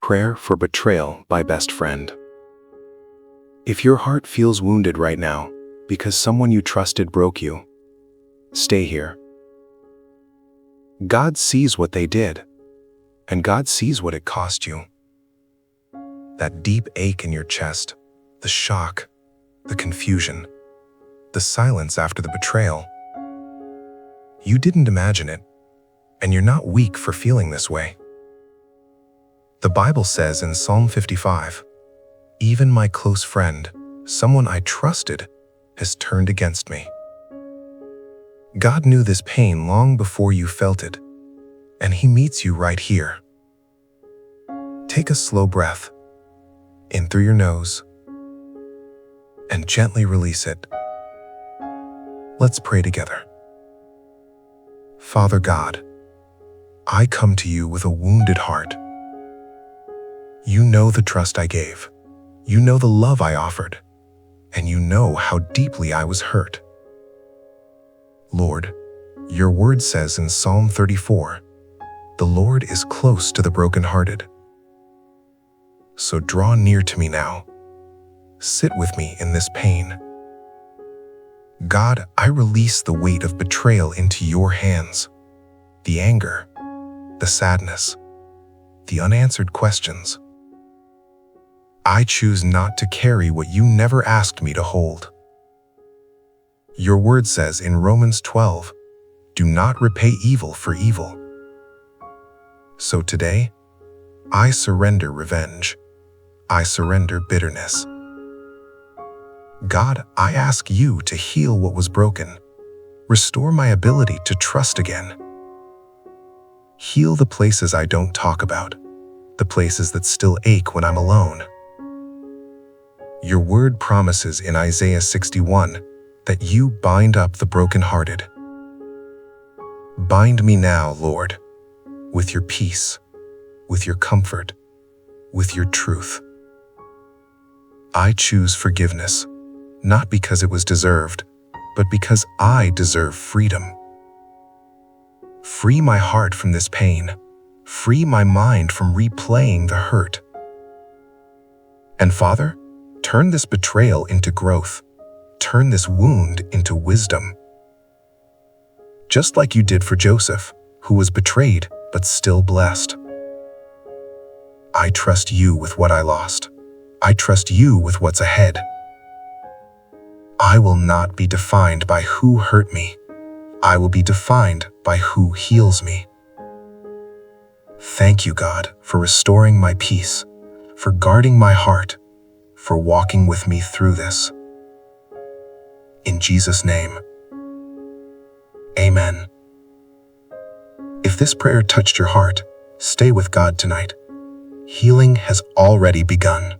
Prayer for Betrayal by Best Friend. If your heart feels wounded right now because someone you trusted broke you, stay here. God sees what they did, and God sees what it cost you. That deep ache in your chest, the shock, the confusion, the silence after the betrayal. You didn't imagine it, and you're not weak for feeling this way. The Bible says in Psalm 55, "Even my close friend, someone I trusted, has turned against me." God knew this pain long before you felt it, and He meets you right here. Take a slow breath, in through your nose, and gently release it. Let's pray together. Father God, I come to you with a wounded heart. You know the trust I gave. You know the love I offered. And you know how deeply I was hurt. Lord, your word says in Psalm 34, "The Lord is close to the brokenhearted." So draw near to me now. Sit with me in this pain. God, I release the weight of betrayal into your hands. The anger, the sadness, the unanswered questions. I choose not to carry what you never asked me to hold. Your word says in Romans 12, "Do not repay evil for evil." So today, I surrender revenge. I surrender bitterness. God, I ask you to heal what was broken. Restore my ability to trust again. Heal the places I don't talk about, the places that still ache when I'm alone. Your word promises in Isaiah 61 that you bind up the brokenhearted. Bind me now, Lord, with your peace, with your comfort, with your truth. I choose forgiveness, not because it was deserved, but because I deserve freedom. Free my heart from this pain. Free my mind from replaying the hurt. And Father, turn this betrayal into growth. Turn this wound into wisdom. Just like you did for Joseph, who was betrayed but still blessed. I trust you with what I lost. I trust you with what's ahead. I will not be defined by who hurt me. I will be defined by who heals me. Thank you, God, for restoring my peace, for guarding my heart, for walking with me through this. In Jesus' name, amen. If this prayer touched your heart, stay with God tonight. Healing has already begun.